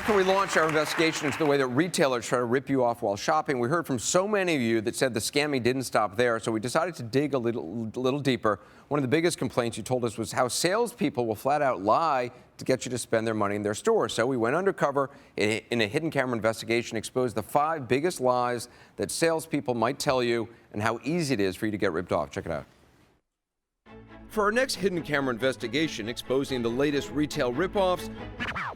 After we launched our investigation into the way that retailers try to rip you off while shopping, we heard from so many of you that said the scamming didn't stop there, so we decided to dig a little deeper. One of the biggest complaints you told us was how salespeople will flat out lie to get you to spend their money in their store. So we went undercover in a hidden camera investigation, exposed the 5 biggest lies that salespeople might tell you and how easy it is for you to get ripped off. Check it out. For our next hidden camera investigation exposing the latest retail ripoffs,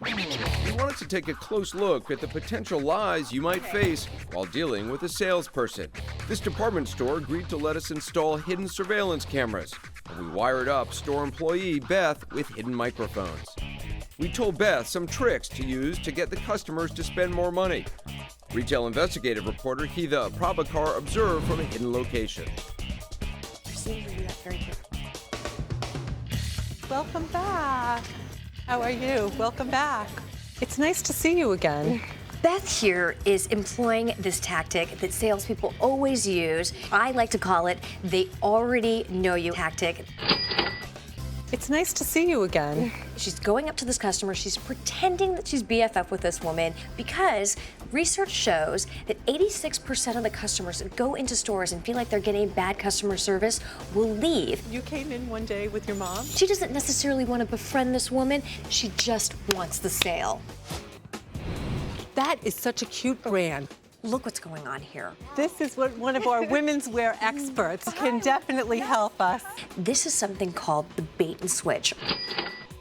we wanted to take a close look at the potential lies you might face while dealing with a salesperson. This department store agreed to let us install hidden surveillance cameras, and we wired up store employee Beth with hidden microphones. We told Beth some tricks to use to get the customers to spend more money. Retail investigative reporter Heather Prabhakar observed from a hidden location. Welcome back. How are you? Welcome back. It's nice to see you again. Beth here is employing this tactic that salespeople always use. I like to call it the already know you tactic. It's nice to see you again. She's going up to this customer, she's pretending that she's BFF with this woman because research shows that 86% of the customers that go into stores and feel like they're getting bad customer service will leave. You came in one day with your mom? She doesn't necessarily want to befriend this woman, she just wants the sale. That is such a cute brand. Look what's going on here. This is what one of our women's wear experts can definitely help us. This is something called the bait and switch.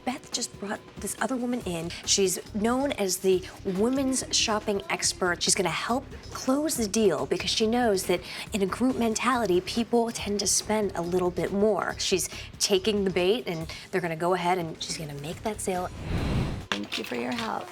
Beth just brought this other woman in. She's known as the women's shopping expert. She's gonna help close the deal because she knows that in a group mentality, people tend to spend a little bit more. She's taking the bait and they're gonna go ahead and she's gonna make that sale. Thank you for your help.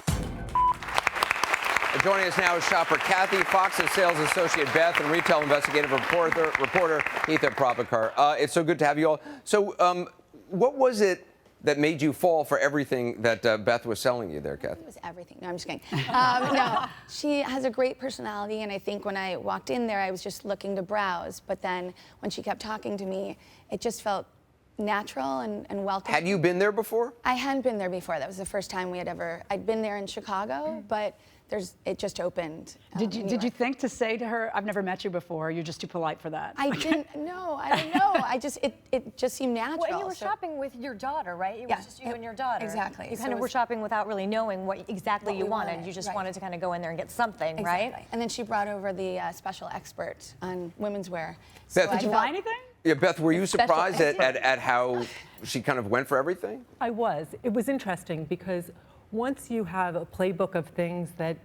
Joining us now is shopper Kathy, Fox's sales associate Beth, and retail investigative reporter Heather Prabhakar. It's so good to have you all. So what was it that made you fall for everything that Beth was selling you there, Kathy? It was everything. No, I'm just kidding. No, she has a great personality, and I think when I walked in there, I was just looking to browse. But then when she kept talking to me, it just felt natural and welcome. Had you been there before? I hadn't been there before. That was the first time I'd been there in Chicago, but it just opened. Did you think to say to her, I've never met you before, you're just too polite for that? I didn't know. I don't know. It just seemed natural. Well, and you were shopping with your daughter, right? It was just you and your daughter. Exactly. You kind of were shopping without really knowing what exactly you wanted. You just wanted to kind of go in there and get something, exactly. right? And then she brought over the special expert on women's wear. Beth, Did you buy anything? Yeah, Beth, were you surprised at how she kind of went for everything? I was. It was interesting because once you have a playbook of things that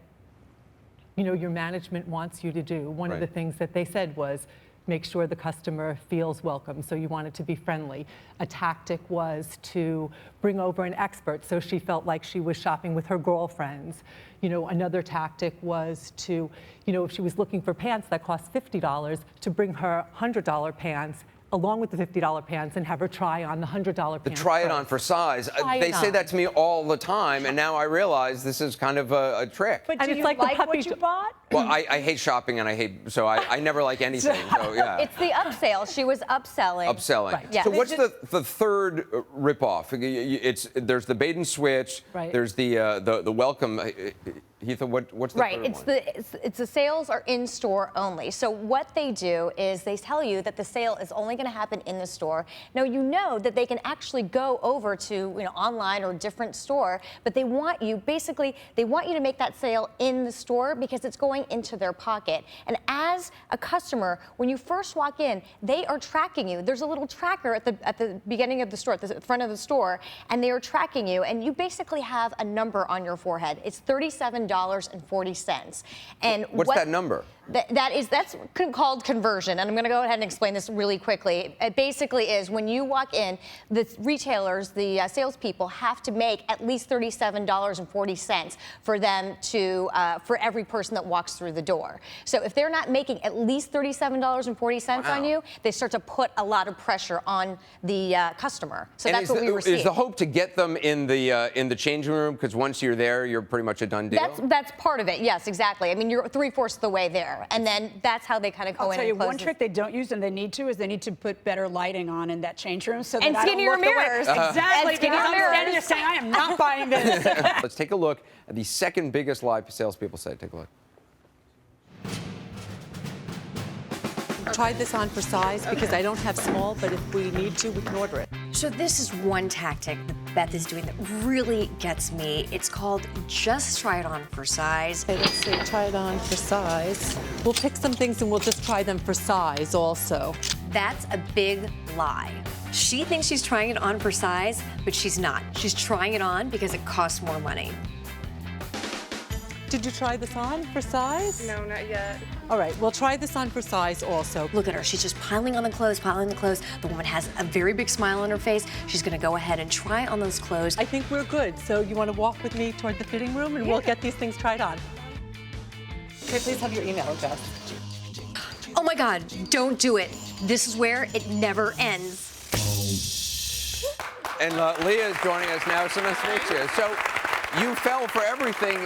your management wants you to do, one of the things that they said was make sure the customer feels welcome, so you wanted to be friendly. A tactic was to bring over an expert so she felt like she was shopping with her girlfriends. Another tactic was to, if she was looking for pants that cost $50, to bring her $100 pants along with the $50 pants and have her try on the $100 pants. Try it on for size. They say that to me all the time, and now I realize this is kind of a trick. But do you like what you bought? Well, I hate shopping, and I never like anything. So yeah. It's the upsell. She was upselling. Upselling. Right. Yeah. So what's the third ripoff? There's the bait and switch. Right. There's the welcome. Heather, what's the third one? It's the sales are in store only. So what they do is they tell you that the sale is only going to happen in the store. Now you know that they can actually go over to online or a different store, but they want you to make that sale in the store because it's going into their pocket. And as a customer, when you first walk in, they are tracking you. There's a little tracker at the beginning of the store, at the front of the store, and they are tracking you. And you basically have a number on your forehead. It's $37.40. And what's that number? That's called conversion, and I'm going to go ahead and explain this really quickly. It basically is when you walk in, the retailers, the salespeople have to make at least $37.40 for them for every person that walks through the door. So if they're not making at least $37.40 on you, they start to put a lot of pressure on the customer. So that's what we were seeing. Is the hope to get them in the changing room? Because once you're there, you're pretty much a done deal. That's part of it. Yes, exactly. I mean, you're 3/4 of the way there. And then that's how they kind of go in and close. I'll tell you one trick they don't use and they need to is they need to put better lighting on in that change room so that And I don't skinnier look the way- mirrors. Exactly, And skinnier because I'm standing there mirrors. saying, I am not buying this. Let's take a look at the second biggest lie salespeople say. Take a look. Tried this on for size because I don't have small, but if we need to, we can order it. So this is one tactic that Beth is doing that really gets me. It's called just try it on for size. Okay, let's see, try it on for size. We'll pick some things and we'll just try them for size also. That's a big lie. She thinks she's trying it on for size, but she's not. She's trying it on because it costs more money. Did you try this on for size? No, not yet. All right, we'll try this on for size also. Look at her. She's just piling on the clothes, piling on the clothes. The woman has a very big smile on her face. She's going to go ahead and try on those clothes. I think we're good. So you want to walk with me toward the fitting room and we'll get these things tried on. Can I please have your email address? Oh my God, don't do it. This is where it never ends. And Leah is joining us now. So nice to meet you. So you fell for everything.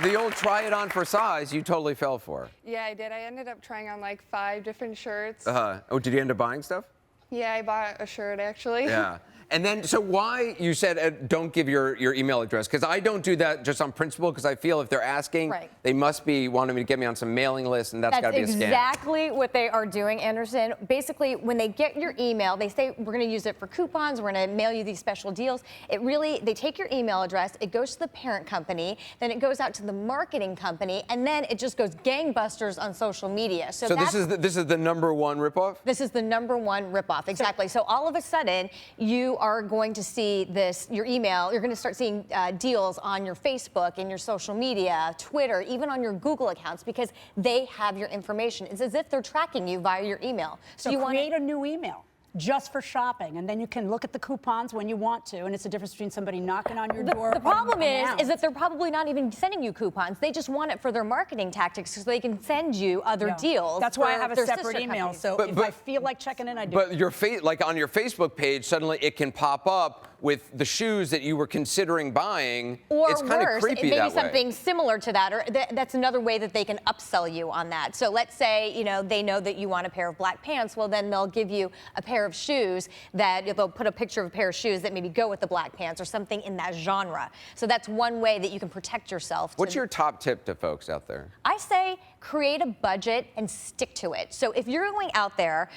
The old try it on for size, you totally fell for. Yeah, I did. I ended up trying on like 5 different shirts. Oh, did you end up buying stuff? Yeah, I bought a shirt actually. Yeah. And then, so why you said don't give your email address? Because I don't do that just on principle, because I feel if they're asking, Right. they must be wanting me to get me on some mailing list, and that's got to be a scam. exactly what they are doing, Anderson. Basically, when they get your email, they say, we're going to use it for coupons, we're going to mail you these special deals. They take your email address, it goes to the parent company, then it goes out to the marketing company, and then it just goes gangbusters on social media. So this is the number one ripoff? This is the number one ripoff, exactly. So all of a sudden, you are going to see your email, you're going to start seeing deals on your Facebook and your social media, Twitter, even on your Google accounts, because they have your information. It's as if they're tracking you via your email. So you create a new email just for shopping, and then you can look at the coupons when you want to, and it's the difference between somebody knocking on your door. The problem unannounced. is that they're probably not even sending you coupons. They just want it for their marketing tactics so they can send you other No. deals. That's why I for have a their separate sister email. companies. So if I feel like checking in, I do. But like on your Facebook page, suddenly it can pop up with the shoes that you were considering buying. Or it's kind of worse, creepy maybe that way. something similar to that, or that's another way that they can upsell you on that. So let's say, they know that you want a pair of black pants, well then they'll give you a pair of shoes that they'll put a picture of a pair of shoes that maybe go with the black pants or something in that genre. So that's one way that you can protect yourself. What's your top tip to folks out there? I say create a budget and stick to it. So if you're going out there,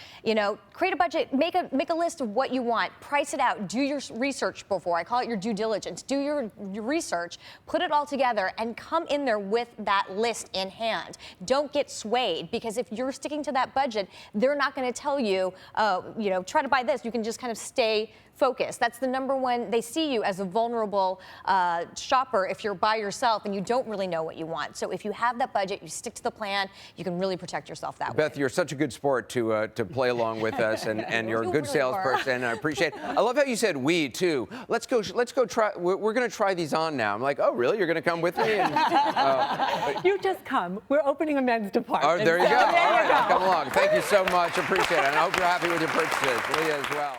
create a budget, make a list of what you want, price it out, do your research before. I call it your due diligence. Do your research, put it all together, and come in there with that list in hand. Don't get swayed, because if you're sticking to that budget, they're not going to tell you, try to buy this. You can just kind of stay focused. That's the number one. They see you as a vulnerable shopper if you're by yourself and you don't really know what you want. So if you have that budget, you stick to the plan, you can really protect yourself that way. Beth, you're such a good sport to play along with us, and you're a You good really salesperson. I appreciate it. I love how you said we too. Let's go try. We're going to try these on now. I'm like, oh really? You're going to come with me? And, You just come. We're opening a men's department. there you so go. All there you right, go. come along. Thank you so much. Appreciate it. And I hope you're happy with your purchases. Leah as well.